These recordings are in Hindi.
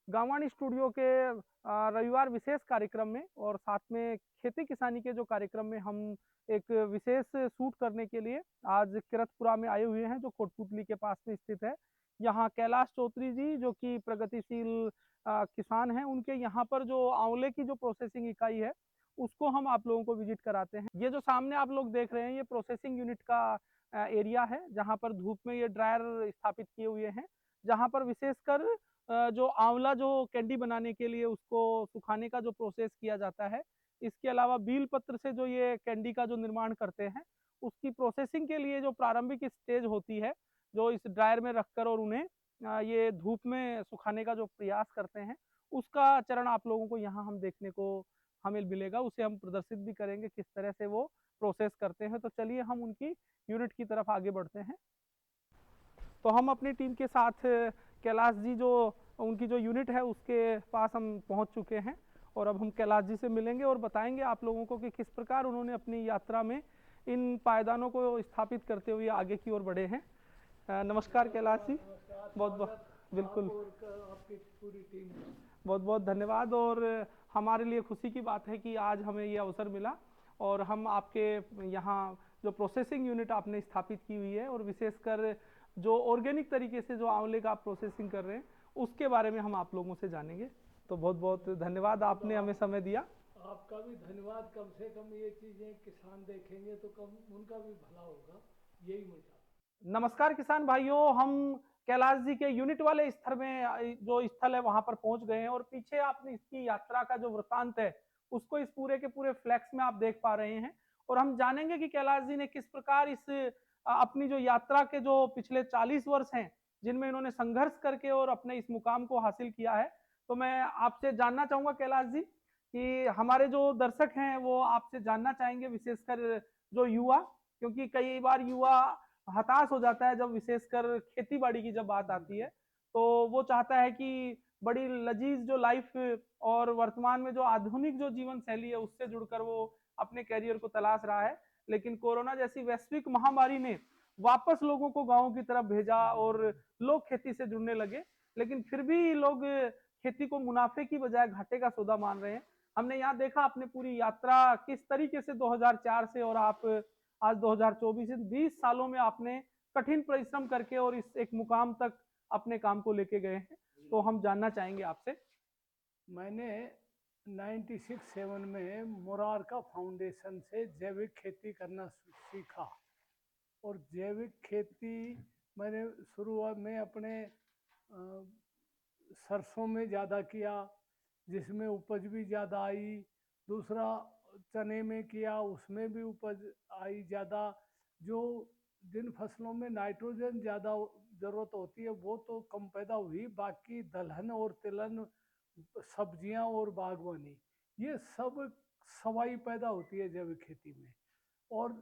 गांवाणी स्टूडियो के रविवार विशेष कार्यक्रम में और साथ में खेती किसानी के जो कार्यक्रम में हम एक विशेष शूट करने के लिए आज किरतपुरा में आए हुए हैं, जो कोटपुतली के पास में स्थित है। यहाँ कैलाश चौधरी जी जो कि प्रगतिशील किसान हैं, उनके यहाँ पर जो आंवले की जो प्रोसेसिंग इकाई है उसको हम आप लोगों को विजिट कराते हैं। ये जो सामने आप लोग देख रहे हैं ये प्रोसेसिंग यूनिट का एरिया है, जहाँ पर धूप में ये ड्रायर स्थापित किए हुए हैं, जहाँ पर विशेषकर जो आंवला जो कैंडी बनाने के लिए उसको सुखाने का जो प्रोसेस किया जाता है, इसके अलावा बील पत्र से जो ये कैंडी का जो निर्माण करते हैं उसकी प्रोसेसिंग के लिए जो प्रारंभिक स्टेज होती है, जो इस ड्रायर में रखकर और उन्हें ये धूप में सुखाने का जो प्रयास करते हैं, उसका चरण आप लोगों को यहाँ हम देखने को हमें मिलेगा। उसे हम प्रदर्शित भी करेंगे किस तरह से वो प्रोसेस करते हैं। तो चलिए हम उनकी यूनिट की तरफ आगे बढ़ते हैं। तो हम अपनी टीम के साथ कैलाश जी जो उनकी जो यूनिट है उसके पास हम पहुंच चुके हैं, और अब हम कैलाश जी से मिलेंगे और बताएंगे आप लोगों को कि किस प्रकार उन्होंने अपनी यात्रा में इन पायदानों को स्थापित करते हुए आगे की ओर बढ़े हैं। नमस्कार कैलाश जी। नमस्कार, बहुत बहुत स्वागत बिल्कुल, आप और आपकी पूरी टीम का। बहुत बहुत धन्यवाद। और हमारे लिए खुशी की बात है कि आज हमें ये अवसर मिला और हम आपके यहाँ जो प्रोसेसिंग यूनिट आपने स्थापित की हुई है और विशेषकर जो ऑर्गेनिक तरीके से जो आंवले का आप प्रोसेसिंग कर रहे हैं उसके बारे में हम आप लोगों से जानेंगे। तो बहुत बहुत धन्यवाद, बिल्कुल, आपने हमें समय दिया। आपका भी धन्यवाद। कम से कम ये चीज़ें किसान देखेंगे तो कम उनका भी भला होगा, यही मैं चाहता नमस्कार किसान भाइयों, हम कैलाश जी के यूनिट वाले स्तर में जो स्थल है वहां पर पहुंच गए हैं, और पीछे आपने इसकी यात्रा का जो वृतांत है उसको इस पूरे के पूरे फ्लैक्स में आप देख पा रहे हैं। और हम जानेंगे कि कैलाश जी ने किस प्रकार इस अपनी जो यात्रा के जो पिछले 40 वर्ष हैं जिनमें इन्होंने संघर्ष करके और अपने इस मुकाम को हासिल किया है। तो मैं आपसे जानना चाहूंगा कैलाश जी कि हमारे जो दर्शक हैं वो आपसे जानना चाहेंगे, विशेषकर जो युवा, क्योंकि कई बार युवा हताश हो जाता है जब विशेषकर खेती बाड़ी की जब बात आती है, तो वो चाहता है कि बड़ी लजीज जो लाइफ और वर्तमान में जो आधुनिक जो जीवन शैली है उससे जुड़कर वो अपने कैरियर को तलाश रहा है। लेकिन कोरोना जैसी वैश्विक महामारी ने वापस लोगों को गांवों की तरफ भेजा और लोग खेती से जुड़ने लगे, लेकिन फिर भी लोग खेती को मुनाफे की बजाय घाटे का सौदा मान रहे हैं। हमने यहाँ देखा अपने पूरी यात्रा किस तरीके से 2004 से और आप आज 2024 से 20 सालों में आपने कठिन परिश्रम करके और इस एक मुकाम तक अपने काम को लेके गए हैं। तो हम जानना चाहेंगे आपसे। मैंने 96-7 में मुरारका फाउंडेशन से जैविक खेती करना सीखा। और जैविक खेती मैंने शुरुआत में अपने सरसों में ज़्यादा किया, जिसमें उपज भी ज़्यादा आई। दूसरा चने में किया, उसमें भी उपज आई ज़्यादा। जो जिन फसलों में नाइट्रोजन ज़्यादा ज़रूरत होती है वो तो कम पैदा हुई, बाकी दलहन और तिलहन, सब्जियां और बागवानी, ये सब सवाई पैदा होती है जैविक खेती में। और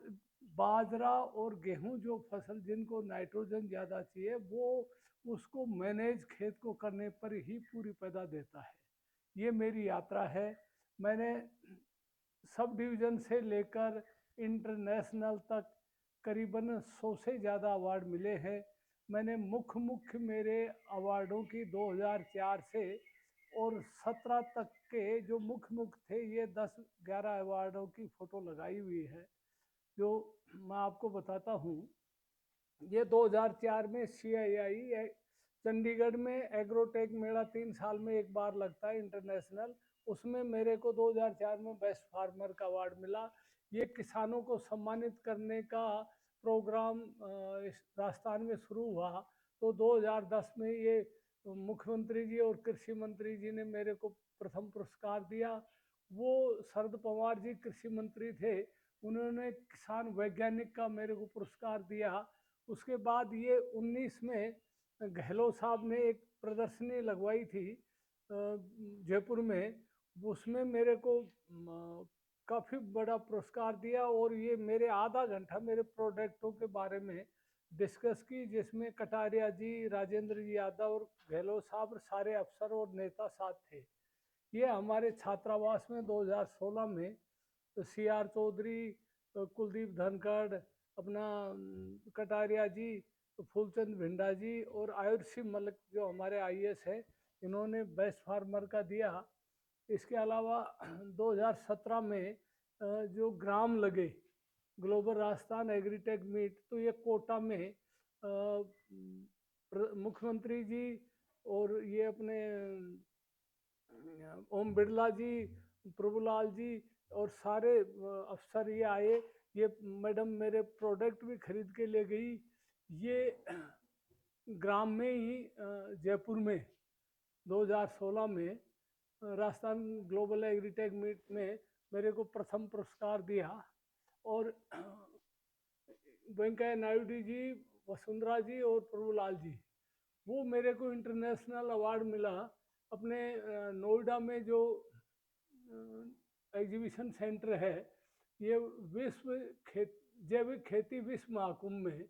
बाजरा और गेहूं जो फसल जिनको नाइट्रोजन ज़्यादा चाहिए वो उसको मैनेज खेत को करने पर ही पूरी पैदा देता है। ये मेरी यात्रा है। मैंने सब डिवीज़न से लेकर इंटरनेशनल तक करीबन 100 से ज़्यादा अवार्ड मिले हैं। मैंने मुख्य मेरे अवार्डों की 2004 से और 17 तक के जो मुख्य थे, ये 10-11 अवार्डों की फ़ोटो लगाई हुई है, जो मैं आपको बताता हूँ। ये 2004 में CII चंडीगढ़ में एग्रोटेक मेला 3 साल में एक बार लगता है इंटरनेशनल, उसमें मेरे को 2004 में बेस्ट फार्मर का अवार्ड मिला। ये किसानों को सम्मानित करने का प्रोग्राम राजस्थान में शुरू हुआ, तो 2010 में ये मुख्यमंत्री जी और कृषि मंत्री जी ने मेरे को प्रथम पुरस्कार दिया। वो शरद पवार जी कृषि मंत्री थे, उन्होंने किसान वैज्ञानिक का मेरे को पुरस्कार दिया। उसके बाद ये 19 में गहलोत साहब ने एक प्रदर्शनी लगवाई थी जयपुर में, उसमें मेरे को काफ़ी बड़ा पुरस्कार दिया। और ये मेरे आधा घंटा मेरे प्रोडक्टों के बारे में डिस्कस की, जिसमें कटारिया जी, राजेंद्र जी यादव और गहलोत साहब सारे अफसर और नेता साथ थे। ये हमारे छात्रावास में 2016 में CR चौधरी, कुलदीप धनखड़, अपना कटारिया जी, फूलचंद भिंडा जी और आयुष सिंह मलिक जो हमारे IAS है, इन्होंने बेस्ट फार्मर का दिया। इसके अलावा 2017 में जो ग्राम लगे ग्लोबल राजस्थान एग्रीटेक मीट, तो ये कोटा में मुख्यमंत्री जी और ये अपने ओम बिरला जी, प्रभुलाल जी और सारे अफसर ये आए। ये मैडम मेरे प्रोडक्ट भी खरीद के ले गई। ये ग्राम में ही जयपुर में 2016 में राजस्थान ग्लोबल एग्रीटेक मीट में मेरे को प्रथम पुरस्कार दिया। और वेंकैया नायडू जी, वसुंधरा जी और प्रभुलाल जी, वो मेरे को इंटरनेशनल अवार्ड मिला। अपने नोएडा में जो एग्जीबिशन सेंटर है, ये विश्व जैविक खेती विश्व महाकुंभ में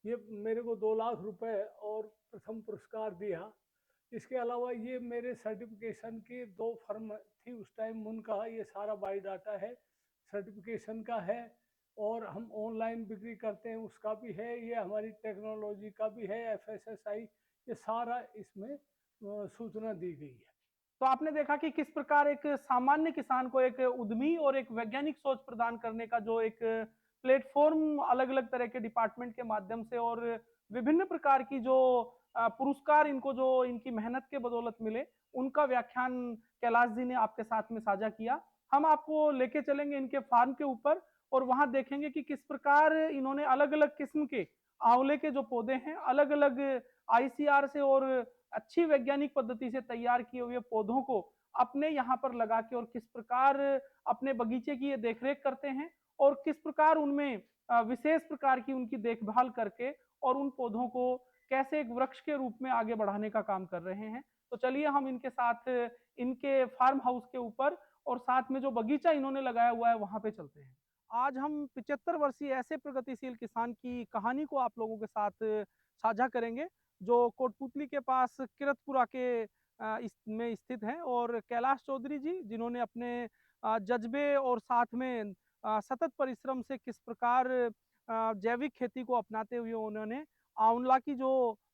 ये मेरे को 2 लाख रुपए और प्रथम पुरस्कार दिया। इसके अलावा ये मेरे सर्टिफिकेशन की 2 फर्म थी उस टाइम, उनका ये सारा बायोडाटा है, सर्टिफिकेशन का है। और हम ऑनलाइन बिक्री करते हैं उसका भी है, ये हमारी टेक्नोलॉजी का भी है, FSSI, ये सारा इसमें सूचना दी गई है। तो आपने देखा कि किस प्रकार एक सामान्य किसान को एक उद्यमी और एक वैज्ञानिक सोच प्रदान करने का जो एक प्लेटफॉर्म अलग अलग तरह के डिपार्टमेंट के माध्यम से और विभिन्न प्रकार की जो पुरस्कार इनको जो इनकी मेहनत के बदौलत मिले, उनका व्याख्यान कैलाश जी ने आपके साथ में साझा किया। हम आपको लेके चलेंगे इनके फार्म के ऊपर और वहां देखेंगे कि किस प्रकार इन्होंने अलग अलग किस्म के आंवले के जो पौधे हैं अलग अलग ICR से और अच्छी वैज्ञानिक पद्धति से तैयार किए हुए पौधों को अपने यहाँ पर लगा के और किस प्रकार अपने बगीचे की ये देखरेख करते हैं और किस प्रकार उनमें विशेष प्रकार की उनकी देखभाल करके और उन पौधों को कैसे एक वृक्ष के रूप में आगे बढ़ाने का काम कर रहे हैं। तो चलिए हम इनके साथ इनके फार्म हाउस के ऊपर और साथ में जो बगीचा इन्होंने लगाया हुआ है वहां पे चलते हैं। आज हम 75 वर्षीय ऐसे प्रगतिशील किसान की कहानी को आप लोगों के साथ साझा करेंगे जो कोटपुतली के पास किरतपुरा के इसमें स्थित हैं। और कैलाश चौधरी जी जिन्होंने अपने जज्बे और साथ में सतत परिश्रम से किस प्रकार जैविक खेती को अपनाते हुए उन्होंने आंवला की जो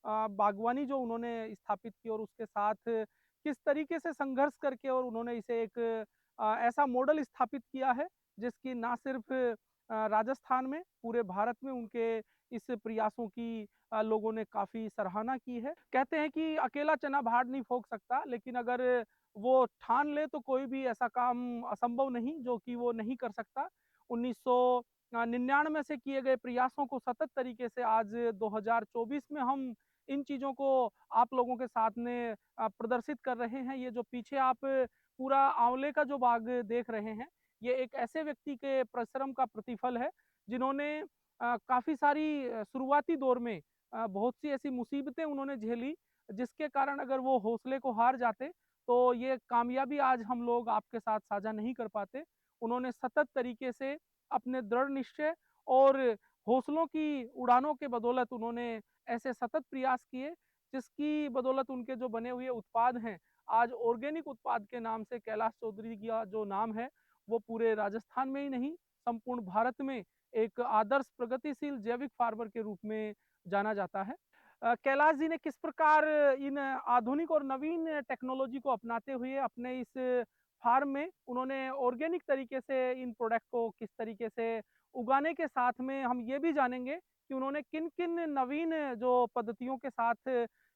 बागवानी जो उन्होंने स्थापित की और उसके साथ किस तरीके से संघर्ष करके और उन्होंने इसे एक ऐसा मॉडल स्थापित किया है जिसकी ना सिर्फ राजस्थान में पूरे भारत में उनके इस प्रयासों की लोगों ने काफी सराहना की है। कहते हैं कि अकेला चना भार नहीं फोक सकता, लेकिन अगर वो ठान ले तो कोई भी ऐसा काम असंभव नहीं जो कि वो नहीं कर सकता। 1999 से किए गए प्रयासों को सतत तरीके से आज 2024 में हम इन चीजों को आप लोगों के साथ में प्रदर्शित कर रहे हैं। ये जो पीछे आप पूरा आंवले का जो बाग देख रहे हैं, ये एक ऐसे व्यक्ति के परिश्रम का प्रतिफल है जिन्होंने काफी सारी शुरुआती दौर में बहुत सी ऐसी मुसीबतें उन्होंने झेली जिसके कारण अगर वो हौसले को हार जाते तो ये कामयाबी आज हम लोग आपके साथ साझा नहीं कर पाते। उन्होंने सतत तरीके से अपने दृढ़ निश्चय और हौसलों की उड़ानों के बदौलत उन्होंने ऐसे सतत प्रयास किए जिसकी बदौलत उनके जो बने हुए उत्पाद हैं आज ऑर्गेनिक उत्पाद के नाम से कैलाश चौधरी का जो नाम है वो पूरे राजस्थान में ही नहीं संपूर्ण भारत में एक आदर्श प्रगतिशील जैविक फार्मर के रूप में जाना जाता है। कैलाश जी ने किस प्रकार इन आधुनिक और नवीन टेक्नोलॉजी को अपनाते हुए अपने इस फार्म में उन्होंने ऑर्गेनिक तरीके से इन प्रोडक्ट को किस तरीके से उगाने के साथ में हम ये भी जानेंगे कि उन्होंने किन किन नवीन जो पद्धतियों के साथ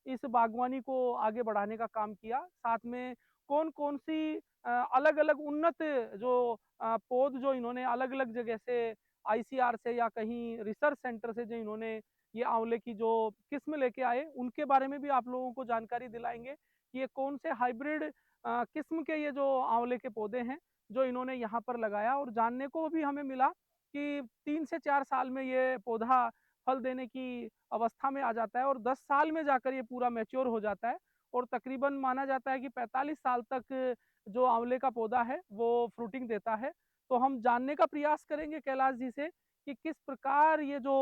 इस बागवानी को आगे बढ़ाने का काम किया, साथ में कौन कौन सी अलग अलग उन्नत जो पौध जो इन्होंने अलग अलग जगह से ICR से या कहीं रिसर्च सेंटर से जो इन्होंने ये आंवले की जो किस्म लेके आए उनके बारे में भी आप लोगों को जानकारी दिलाएंगे कि ये कौन से हाइब्रिड किस्म के ये जो आंवले के पौधे हैं जो इन्होंने यहाँ पर लगाया। और जानने को भी हमें मिला कि 3 से 4 साल में ये पौधा फल देने की अवस्था में आ जाता है और 10 साल में जाकर ये पूरा मैच्योर हो जाता है और तकरीबन माना जाता है कि 45 साल तक जो आंवले का पौधा है वो फ्रूटिंग देता है। तो हम जानने का प्रयास करेंगे कैलाश जी से कि किस प्रकार ये जो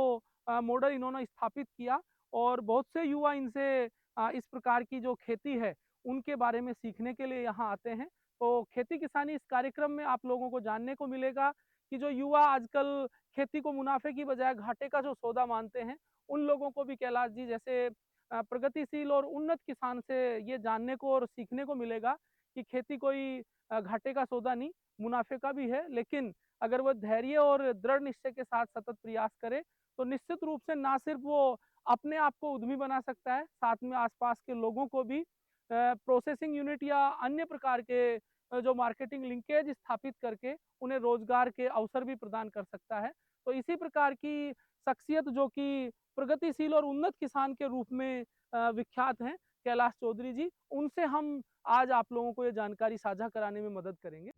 मॉडल इन्होंने स्थापित किया और बहुत से युवा इनसे इस प्रकार की जो खेती है उनके बारे में सीखने के लिए यहाँ आते हैं। तो खेती किसानी इस कार्यक्रम में आप लोगों को जानने को मिलेगा कि जो युवा आजकल खेती को मुनाफे की बजाय घाटे का जो सौदा मानते हैं उन लोगों को भी कैलाश जी जैसे प्रगतिशील और उन्नत किसान से ये जानने को और सीखने को मिलेगा कि खेती कोई घाटे का सौदा नहीं, मुनाफे का भी है। लेकिन अगर वो धैर्य और दृढ़ निश्चय के साथ सतत प्रयास करे तो निश्चित रूप से ना सिर्फ वो अपने आप को उद्यमी बना सकता है, साथ में आसपास के लोगों को भी प्रोसेसिंग यूनिट या अन्य प्रकार के जो मार्केटिंग लिंकेज स्थापित करके उन्हें रोजगार के अवसर भी प्रदान कर सकता है। तो इसी प्रकार की शख्सियत जो कि प्रगतिशील और उन्नत किसान के रूप में विख्यात हैं, कैलाश चौधरी जी, उनसे हम आज आप लोगों को ये जानकारी साझा कराने में मदद करेंगे।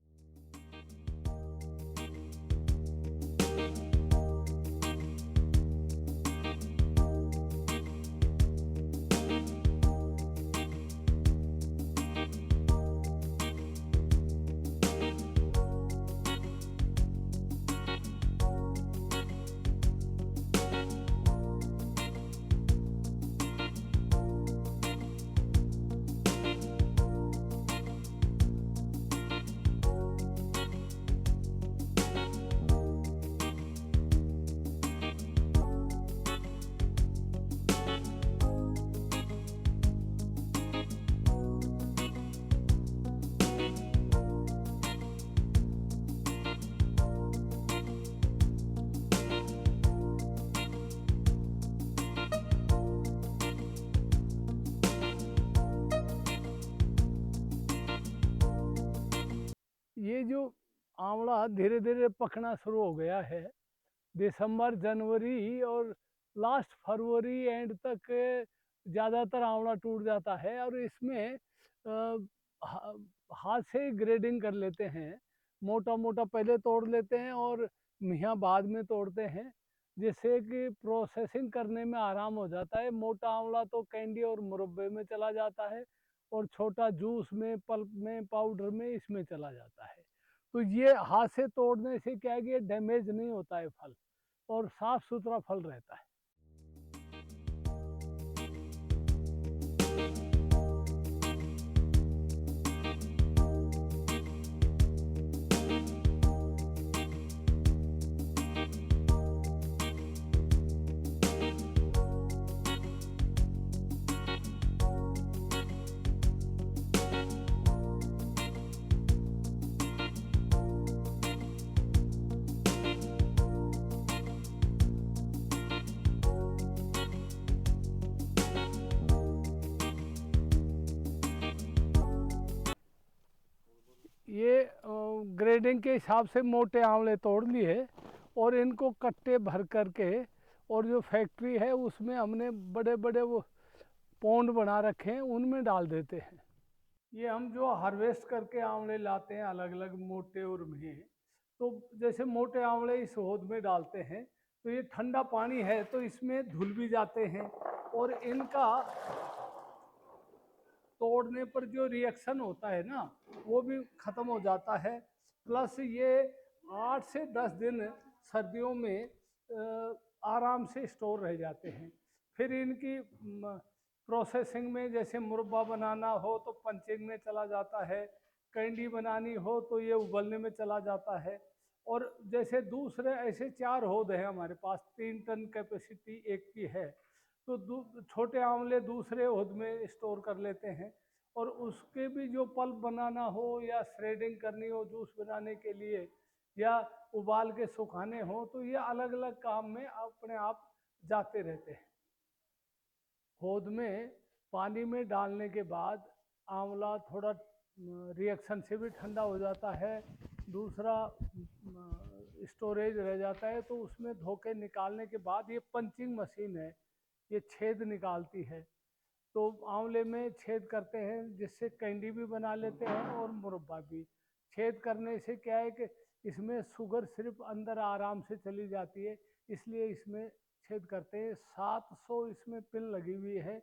ये जो आंवला धीरे धीरे पकना शुरू हो गया है, दिसंबर जनवरी और लास्ट फरवरी एंड तक ज़्यादातर आंवला टूट जाता है। और इसमें हाथ से ग्रेडिंग कर लेते हैं, मोटा मोटा पहले तोड़ लेते हैं और मियाँ बाद में तोड़ते हैं, जिससे कि प्रोसेसिंग करने में आराम हो जाता है। मोटा आंवला तो कैंडी और मुरब्बे में चला जाता है और छोटा जूस में, पल्प में, पाउडर में इसमें चला जाता है। तो ये हाथ से तोड़ने से क्या है कि डैमेज नहीं होता है फल और साफ सुथरा फल रहता है। ये ग्रेडिंग के हिसाब से मोटे आंवले तोड़ लिए और इनको कट्टे भर करके, और जो फैक्ट्री है उसमें हमने बड़े बड़े वो पौंड बना रखे हैं, उनमें डाल देते हैं। ये हम जो हार्वेस्ट करके आंवले लाते हैं अलग अलग मोटे और महीन, तो जैसे मोटे आंवले इस होद में डालते हैं तो ये ठंडा पानी है तो इसमें धुल भी जाते हैं और इनका तोड़ने पर जो रिएक्शन होता है ना वो भी ख़त्म हो जाता है। प्लस ये 8 से 10 दिन सर्दियों में आराम से स्टोर रह जाते हैं। फिर इनकी प्रोसेसिंग में जैसे मुरब्बा बनाना हो तो पंचिंग में चला जाता है, कैंडी बनानी हो तो ये उबलने में चला जाता है। और जैसे दूसरे ऐसे 4 होद हैं हमारे पास, 3 टन कैपेसिटी एक की है, तो छोटे आंवले दूसरे होद में स्टोर कर लेते हैं। और उसके भी जो पल्प बनाना हो या श्रेडिंग करनी हो जूस बनाने के लिए या उबाल के सुखाने हो, तो ये अलग अलग काम में अपने आप जाते रहते हैं। होद में पानी में डालने के बाद आंवला थोड़ा रिएक्शन से भी ठंडा हो जाता है, दूसरा स्टोरेज रह जाता है, तो उसमें धो के निकालने के बाद ये पंचिंग मशीन है, ये छेद निकालती है। तो आंवले में छेद करते हैं जिससे कैंडी भी बना लेते हैं और मुरब्बा भी। छेद करने से क्या है कि इसमें शुगर सिर्फ अंदर आराम से चली जाती है, इसलिए इसमें छेद करते हैं। 700 इसमें पिन लगी हुई है,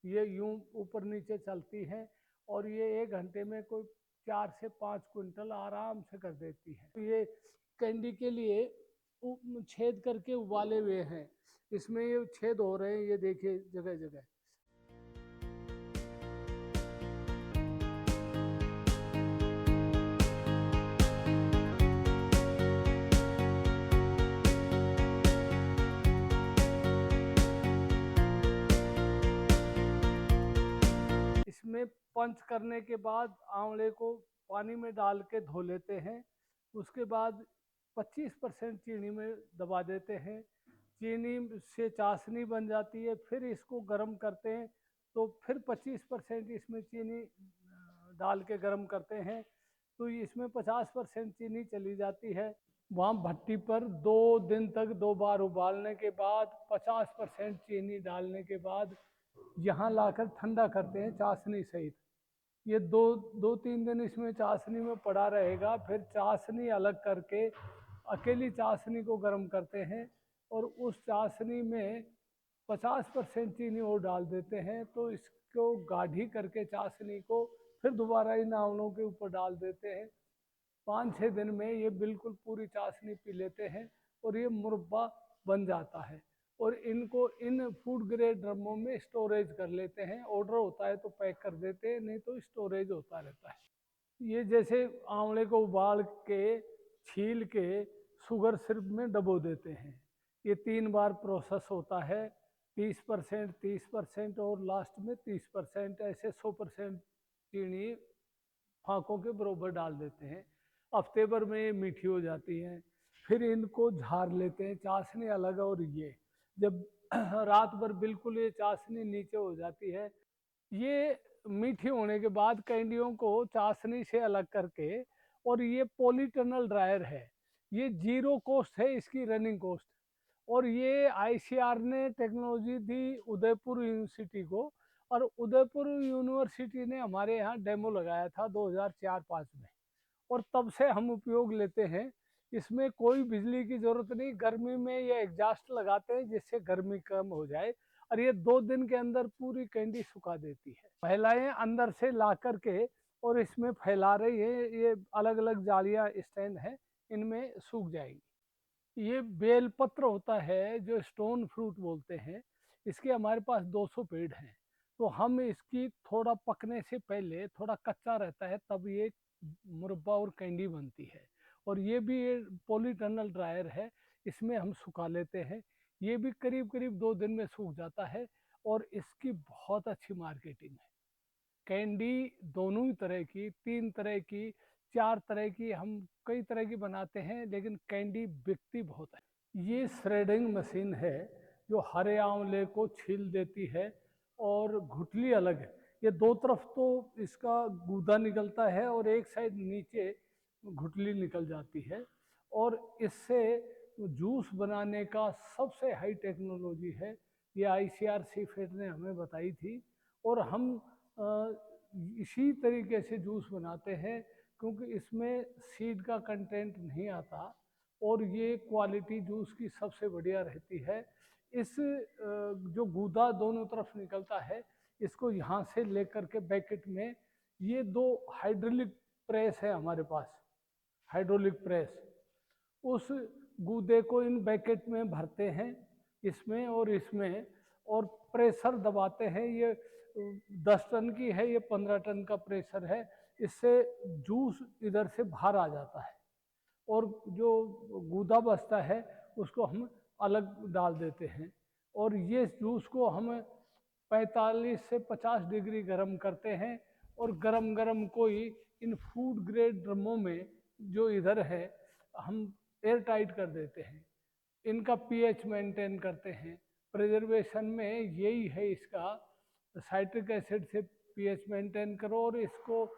ये यूं ऊपर नीचे चलती हैं और ये 1 घंटे में कोई 4 से 5 क्विंटल आराम से कर देती है। तो ये कैंडी के लिए छेद करके उबाले हुए हैं, इसमें ये छेद हो रहे हैं, ये देखिए जगह जगह। इसमें पंच करने के बाद आंवले को पानी में डाल के धो लेते हैं। उसके बाद 25% चीनी में दबा देते हैं। चीनी से चाशनी बन जाती है, फिर इसको गर्म करते हैं तो फिर 25% इसमें चीनी डाल के गर्म करते हैं तो इसमें 50% चीनी चली जाती है। वहाँ भट्टी पर 2 दिन तक 2 बार उबालने के बाद 50% चीनी डालने के बाद यहाँ लाकर ठंडा करते हैं चाशनी सहित। ये 2-3 दिन इसमें चाशनी में पड़ा रहेगा, फिर चाशनी अलग करके अकेली चाशनी को गर्म करते हैं और उस चाशनी में 50% चीनी और डाल देते हैं तो इसको गाढ़ी करके चाशनी को फिर दोबारा इन आंवलों के ऊपर डाल देते हैं। 5-6 दिन में ये बिल्कुल पूरी चाशनी पी लेते हैं और ये मुरब्बा बन जाता है। और इनको इन फूड ग्रेड ड्रमों में स्टोरेज कर लेते हैं। ऑर्डर होता है तो पैक कर देते हैं, नहीं तो स्टोरेज होता रहता है। ये जैसे आंवले को उबाल के छील के शुगर सिरप में डबो देते हैं। ये 3 बार प्रोसेस होता है, 30%, 30% और लास्ट में 30%, ऐसे 100% चीनी फाँकों के बरोबर डाल देते हैं। हफ्ते भर में ये मीठी हो जाती हैं। फिर इनको झाड़ लेते हैं, चाशनी अलग और ये जब रात भर बिल्कुल ये चाशनी नीचे हो जाती है, ये मीठी होने के बाद कैंडियों को चाशनी से अलग करके, और ये पॉलीटनल ड्रायर है, ये 0 कॉस्ट है इसकी रनिंग कॉस्ट। और ये आईसीआर ने टेक्नोलॉजी दी उदयपुर यूनिवर्सिटी को, और उदयपुर यूनिवर्सिटी ने हमारे यहाँ डेमो लगाया था 2004-05 में, और तब से हम उपयोग लेते हैं। इसमें कोई बिजली की जरूरत नहीं, गर्मी में ये एग्जॉस्ट लगाते हैं जिससे गर्मी कम हो जाए, और ये 2 दिन के अंदर पूरी कैंडी सुखा देती है। महिलाएं अंदर से ला करके और इसमें फैला रही है, ये अलग अलग जालियां स्टैंड है, इनमें सूख जाएगी। ये बेलपत्र होता है जो स्टोन फ्रूट बोलते हैं, इसके हमारे पास 200 पेड़ हैं। तो हम इसकी थोड़ा पकने से पहले थोड़ा कच्चा रहता है, तब ये मुरब्बा और कैंडी बनती है। और ये भी पॉलीटनल ड्रायर है, इसमें हम सुखा लेते हैं। ये भी करीब करीब 2 दिन में सूख जाता है और इसकी बहुत अच्छी मार्केटिंग है। कैंडी दोनों ही तरह की, 3 तरह की, 4 तरह की, हम कई तरह की बनाते हैं, लेकिन कैंडी बिकती बहुत है। ये श्रेडिंग मशीन है जो हरे आंवले को छील देती है, और घुटली अलग है। ये 2 तरफ तो इसका गूदा निकलता है और एक साइड नीचे घुटली निकल जाती है। और इससे जूस बनाने का सबसे हाई टेक्नोलॉजी है, ये आईसीआर सीफेड ने हमें बताई थी। और हम इसी तरीके से जूस बनाते हैं, क्योंकि इसमें सीड का कंटेंट नहीं आता, और ये क्वालिटी जूस की सबसे बढ़िया रहती है। इस जो गूदा दोनों तरफ निकलता है, इसको यहाँ से लेकर के बैकेट में, ये 2 हाइड्रोलिक प्रेस है हमारे पास, हाइड्रोलिक प्रेस, उस गूदे को इन बैकेट में भरते हैं, इसमें और इसमें, और प्रेशर दबाते हैं। ये 10 टन की है, ये 15 टन का प्रेशर है। इससे जूस इधर से बाहर आ जाता है, और जो गूदा बचता है उसको हम अलग डाल देते हैं। और ये जूस को हम 45 से 50 डिग्री गर्म करते हैं, और गरम गरम को ही इन फूड ग्रेड ड्रमों में जो इधर है हम एयर टाइट कर देते हैं। इनका पीएच मेंटेन करते हैं। प्रिजर्वेशन में यही है इसका, साइट्रिक एसिड से पीएच मेंटेन करो, और इसको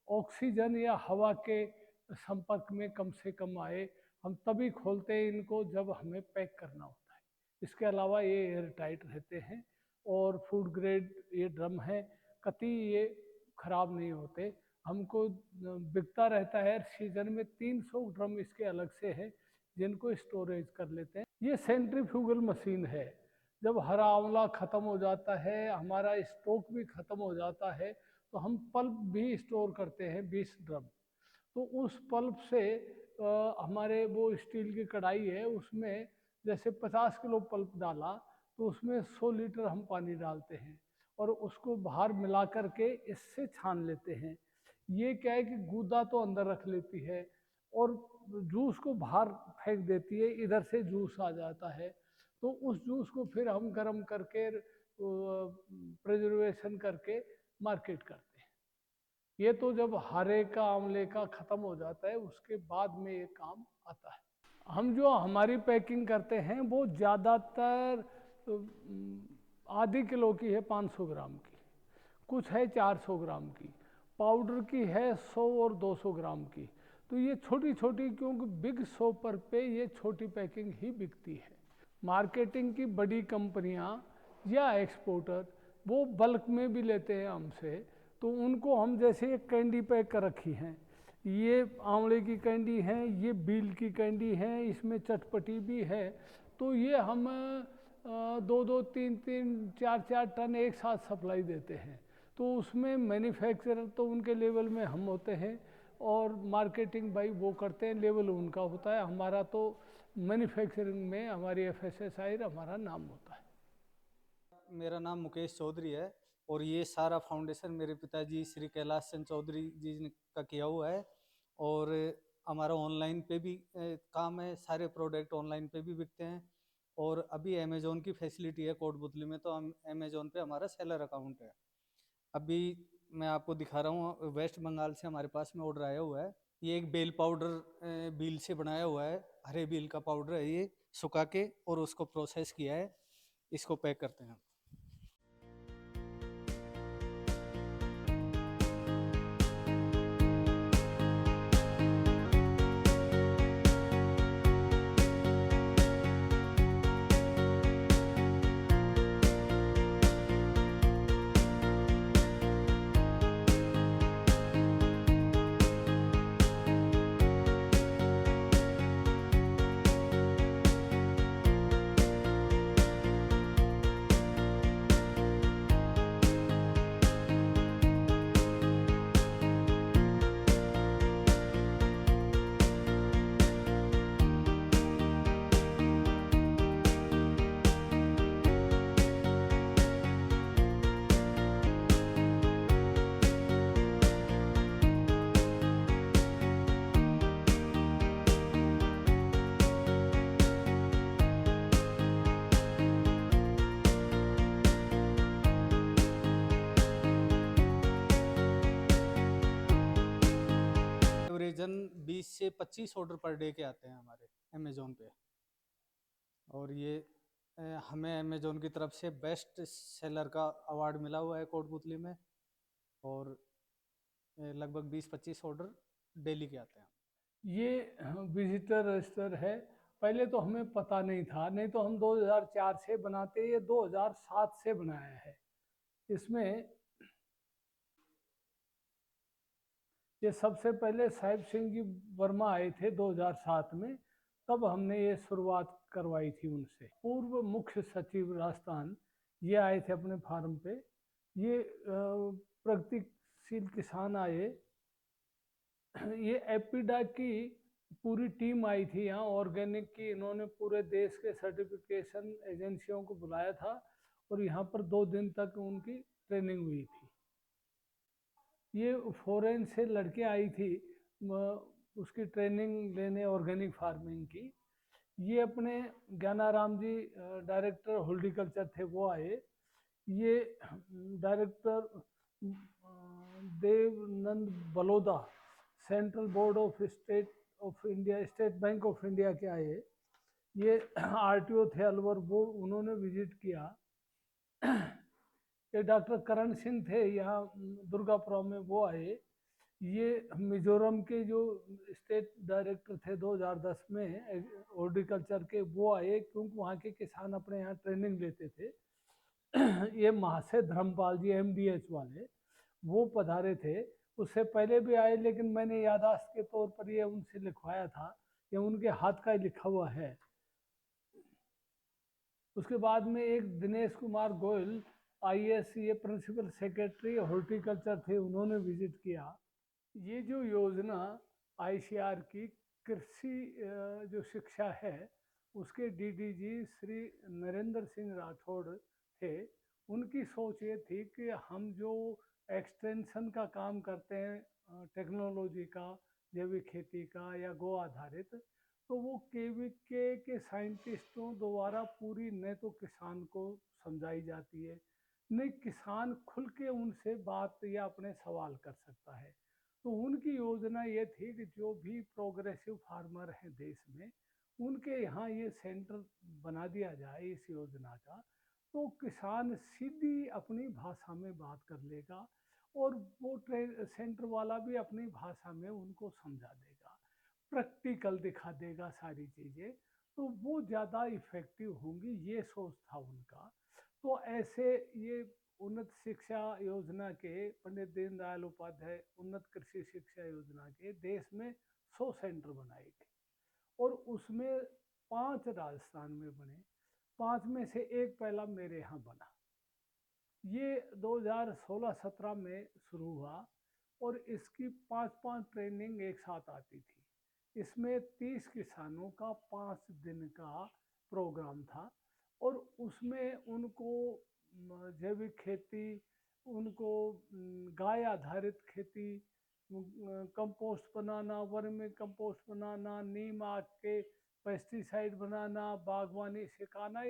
ऑक्सीजन या हवा के संपर्क में कम से कम आए। हम तभी खोलते हैं इनको जब हमें पैक करना होता है। इसके अलावा ये एयर टाइट रहते हैं, और फूड ग्रेड ये ड्रम है, कतई ये खराब नहीं होते। हमको बिकता रहता है, सीजन में 300 ड्रम इसके अलग से है जिनको स्टोरेज कर लेते हैं। ये सेंट्रीफ्यूगल मशीन है। जब हरा आंवला ख़त्म हो जाता है, हमारा स्टॉक भी ख़त्म हो जाता है, तो हम पल्प भी स्टोर करते हैं 20 ड्रम। तो उस पल्प से हमारे वो स्टील की कढ़ाई है, उसमें जैसे 50 किलो पल्प डाला तो उसमें 100 लीटर हम पानी डालते हैं, और उसको बाहर मिला करके इससे छान लेते हैं। ये क्या है कि गूदा तो अंदर रख लेती है और जूस को बाहर फेंक देती है, इधर से जूस आ जाता है। तो उस जूस को फिर हम गर्म करके प्रिजर्वेशन करके मार्केट करते हैं। ये तो जब हरे का आंवले का ख़त्म हो जाता है उसके बाद में ये काम आता है। हम जो हमारी पैकिंग करते हैं वो ज़्यादातर आधी किलो की है, 500 ग्राम की, कुछ है 400 ग्राम की, पाउडर की है 100 और 200 ग्राम की। तो ये छोटी छोटी, क्योंकि बिग शॉपर पे ये छोटी पैकिंग ही बिकती है। मार्केटिंग की बड़ी कंपनियां या एक्सपोर्टर वो बल्क में भी लेते हैं हमसे, तो उनको हम जैसे एक कैंडी पैक कर रखी हैं, ये आंवले की कैंडी है, ये बील की कैंडी है, इसमें चटपटी भी है, तो ये हम 2-2, 3-3, 4-4 टन एक साथ सप्लाई देते हैं। तो उसमें मैन्युफैक्चरर तो उनके लेवल में हम होते हैं और मार्केटिंग भाई वो करते हैं, लेवल उनका होता है। हमारा तो मैन्युफैक्चरिंग में हमारी FSSAI हमारा नाम होता है। मेरा नाम मुकेश चौधरी है और ये सारा फाउंडेशन मेरे पिताजी श्री कैलाश चंद चौधरी जी ने का किया हुआ है। और हमारा ऑनलाइन पे भी काम है, सारे प्रोडक्ट ऑनलाइन पे भी बिकते हैं। और अभी अमेजोन की फैसिलिटी है कोटपुतली में, तो हम अमेजोन पे हमारा सेलर अकाउंट है। अभी मैं आपको दिखा रहा हूँ, वेस्ट बंगाल से हमारे पास में ऑर्डर आया हुआ है। ये एक बेल पाउडर बील से बनाया हुआ है, हरे बील का पाउडर है ये, सुखा के और उसको प्रोसेस किया है, इसको पैक करते हैं। एवरेजन 20 से 25 ऑर्डर पर डे के आते हैं हमारे अमेजोन पे। और ये हमें अमेजोन की तरफ से बेस्ट सेलर का अवार्ड मिला हुआ है कोटपुतली में। और लगभग 20-25 ऑर्डर डेली के आते हैं। ये विजिटर रजिस्टर है, पहले तो हमें पता नहीं था, नहीं तो हम 2004 से बनाते, ये 2007 से बनाया है। इसमें ये सबसे पहले साहिब सिंह जी वर्मा आए थे 2007 में, तब हमने ये शुरुआत करवाई थी उनसे। पूर्व मुख्य सचिव राजस्थान ये आए थे अपने फार्म पे, ये प्रगतिशील किसान आए, ये एपिडा की पूरी टीम आई थी यहाँ ऑर्गेनिक की, इन्होंने पूरे देश के सर्टिफिकेशन एजेंसियों को बुलाया था और यहाँ पर 2 दिन तक उनकी ट्रेनिंग हुई थी। ये फॉरेन से लड़के आई थी उसकी ट्रेनिंग लेने ऑर्गेनिक फार्मिंग की। ये अपने ज्ञानाराम जी डायरेक्टर हॉर्टिकल्चर थे, वो आए। ये director Devanand Baroda central board of state of India, State Bank of India के आए। ये RTO थे अलवर, वो उन्होंने विजिट किया। ये डॉक्टर करण सिंह थे यहाँ दुर्गापुरम में, वो आए। ये मिजोरम के जो स्टेट डायरेक्टर थे 2010 में हॉर्टिकल्चर के, वो आए, क्योंकि वहाँ के किसान अपने यहाँ ट्रेनिंग लेते थे। ये महाशय धर्मपाल जी MDH वाले, वो पधारे थे। उससे पहले भी आए, लेकिन मैंने याददाश्त के तौर पर ये उनसे लिखवाया था, ये उनके हाथ का ही लिखा हुआ है। उसके बाद में एक दिनेश कुमार गोयल IAS, ये प्रिंसिपल सेक्रेटरी हॉर्टिकल्चर थे, उन्होंने विजिट किया। ये जो योजना ICR की कृषि जो शिक्षा है, उसके DDG श्री नरेंद्र सिंह राठौड़ थे। उनकी सोच ये थी कि हम जो एक्सटेंशन का काम करते हैं टेक्नोलॉजी का, जैविक खेती का या गो आधारित, तो वो KVK के साइंटिस्टों द्वारा पूरी न तो किसान को समझाई जाती है, नहीं, किसान खुल के उनसे बात या अपने सवाल कर सकता है। तो उनकी योजना ये थी कि जो भी प्रोग्रेसिव फार्मर हैं देश में, उनके यहाँ ये सेंटर बना दिया जाए इस योजना का। तो किसान सीधी अपनी भाषा में बात कर लेगा और वो सेंटर वाला भी अपनी भाषा में उनको समझा देगा, प्रैक्टिकल दिखा देगा सारी चीज़ें। तो वो ज़्यादा इफ़ेक्टिव होंगी, ये सोच था उनका। तो ऐसे ये उन्नत शिक्षा योजना के, पंडित दीनदयाल उपाध्याय उन्नत कृषि शिक्षा योजना के देश में 100 सेंटर बनाए गए और उसमें 5 राजस्थान में बने। 5 में से एक पहला मेरे यहाँ बना। ये 2016-17 में शुरू हुआ और इसकी 5-5 ट्रेनिंग एक साथ आती थी। इसमें 30 किसानों का 5 दिन का प्रोग्राम था और उसमें उनको जैविक खेती, उनको गाय आधारित खेती, कंपोस्ट बनाना, वर्मी कंपोस्ट बनाना, नीम आग के पेस्टिसाइड बनाना, बागवानी सिखाना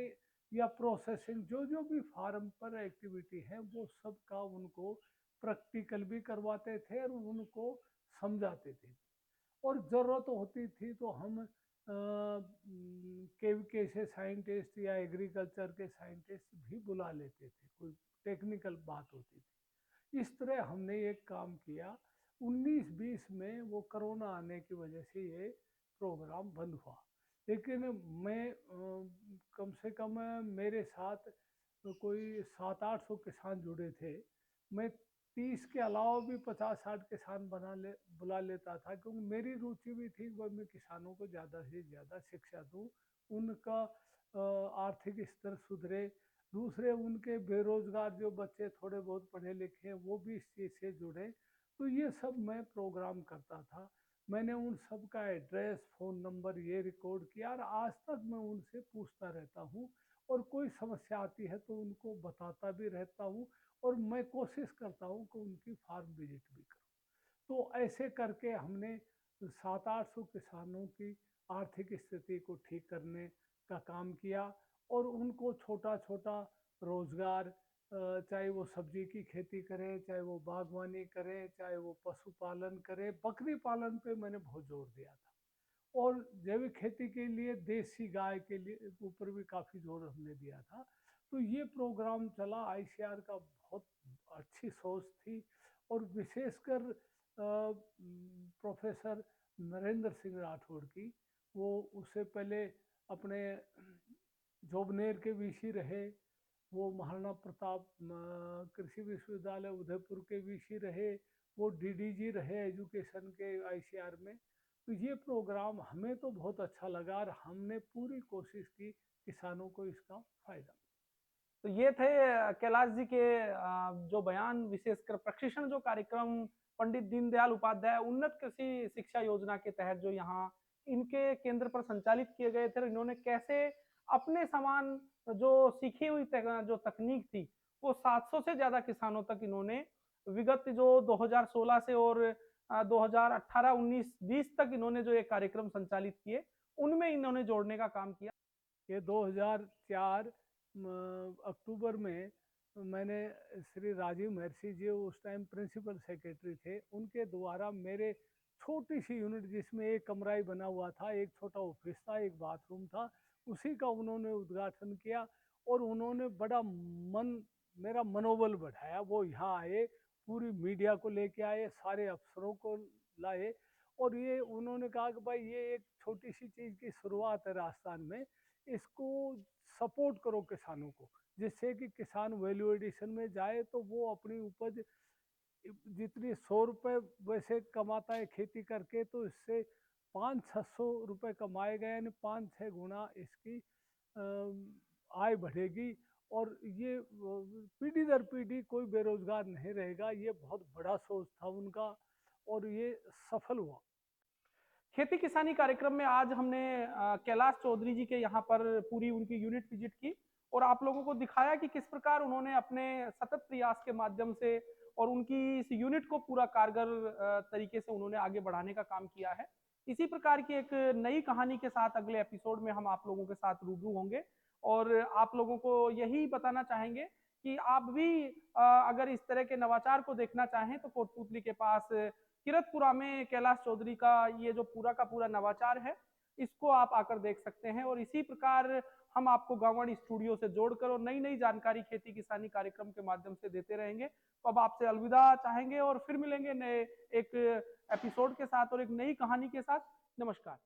या प्रोसेसिंग, जो जो भी फार्म पर एक्टिविटी है वो सब का उनको प्रैक्टिकल भी करवाते थे और उनको समझाते थे। और ज़रूरत होती थी तो हम केवीके से साइंटिस्ट या एग्रीकल्चर के साइंटिस्ट भी बुला लेते थे, कोई टेक्निकल बात होती थी। इस तरह हमने एक काम किया। 19-20 में वो कोरोना आने की वजह से ये प्रोग्राम बंद हुआ। लेकिन मैं कम से कम मेरे साथ कोई 700-800 किसान जुड़े थे। मैं 30 के अलावा भी 50-60 किसान बुला लेता था, क्योंकि मेरी रुचि भी थी वह मैं किसानों को ज़्यादा से ज़्यादा शिक्षा दूँ, उनका आर्थिक स्तर सुधरे। दूसरे उनके बेरोजगार जो बच्चे थोड़े बहुत पढ़े लिखे हैं वो भी इस चीज़ से जुड़े। तो ये सब मैं प्रोग्राम करता था। मैंने उन सब का एड्रेस, फ़ोन नंबर ये रिकॉर्ड किया और आज तक मैं उनसे पूछता रहता हूँ और कोई समस्या आती है तो उनको बताता भी रहता हूँ और मैं कोशिश करता हूँ कि उनकी फार्म विजिट भी करूँ। तो ऐसे करके हमने 700-800 किसानों की आर्थिक स्थिति को ठीक करने का काम किया और उनको छोटा छोटा रोजगार, चाहे वो सब्जी की खेती करें, चाहे वो बागवानी करें, चाहे वो पशुपालन करें, बकरी पालन पे मैंने बहुत जोर दिया था और जैविक खेती के लिए देसी गाय के लिए ऊपर भी काफ़ी जोर हमने दिया था। तो ये प्रोग्राम चला। आईसीआर का बहुत अच्छी सोच थी और विशेषकर प्रोफेसर नरेंद्र सिंह राठौड़ की। वो उससे पहले अपने जोबनेर के वीसी रहे, वो महाराणा प्रताप कृषि विश्वविद्यालय उदयपुर के वीसी रहे, वो डीडीजी रहे एजुकेशन के आईसीआर में। तो ये प्रोग्राम हमें तो बहुत अच्छा लगा और हमने पूरी कोशिश की किसानों को इसका फायदा। तो ये थे कैलाश जी के जो बयान, विशेषकर प्रशिक्षण जो कार्यक्रम पंडित दीनदयाल उपाध्याय उन्नत कृषि शिक्षा योजना के तहत जो यहाँ इनके केंद्र पर संचालित किए गए थे। इन्होंने कैसे अपने समान जो सीखी हुई जो तकनीक थी वो 700 से ज्यादा किसानों तक इन्होंने विगत जो 2016 से और 2018, 19, 20 तक इन्होंने जो ये कार्यक्रम संचालित किए उनमें इन्होंने जोड़ने का काम किया। ये 2004 अक्टूबर में मैंने श्री राजीव महर्षि जी उस टाइम प्रिंसिपल सेक्रेटरी थे, उनके द्वारा मेरे छोटी सी यूनिट जिसमें एक कमरा ही बना हुआ था, एक छोटा ऑफिस था, एक बाथरूम था, उसी का उन्होंने उद्घाटन किया और उन्होंने बड़ा मेरा मनोबल बढ़ाया। वो यहाँ आए, पूरी मीडिया को लेके आए, सारे अफसरों को लाए और ये उन्होंने कहा कि भाई ये एक छोटी सी चीज़ की शुरुआत है राजस्थान में, इसको सपोर्ट करो किसानों को, जिससे कि किसान वैल्यू एडिशन में जाए तो वो अपनी उपज जितनी 100 रुपये वैसे कमाता है खेती करके, तो इससे 500-600 रुपये कमाए गए, यानी 5-6 गुना इसकी आय बढ़ेगी और ये पीढ़ी दर पीढ़ी कोई बेरोजगार नहीं रहेगा। ये बहुत बड़ा सोच था उनका और ये सफल हुआ। खेती किसानी कार्यक्रम में आज हमने कैलाश चौधरी जी के यहाँ पर पूरी उनकी यूनिट विजिट की और आप लोगों को दिखाया कि किस प्रकार उन्होंने अपने सतत प्रयास के माध्यम से और उनकी इस यूनिट को पूरा कारगर तरीके से उन्होंने आगे बढ़ाने का काम किया है। इसी प्रकार की एक नई कहानी के साथ अगले एपिसोड में हम आप लोगों के साथ रूबरू होंगे और आप लोगों को यही बताना चाहेंगे कि आप भी अगर इस तरह के नवाचार को देखना चाहें तो कोटपूतली के पास किरतपुरा में कैलाश चौधरी का ये जो पूरा का पूरा नवाचार है, इसको आप आकर देख सकते हैं। और इसी प्रकार हम आपको गांववाणी स्टूडियो से जोड़कर और नई नई जानकारी खेती किसानी कार्यक्रम के माध्यम से देते रहेंगे। तो अब आपसे अलविदा चाहेंगे और फिर मिलेंगे नए एक एपिसोड के साथ और एक नई कहानी के साथ। नमस्कार।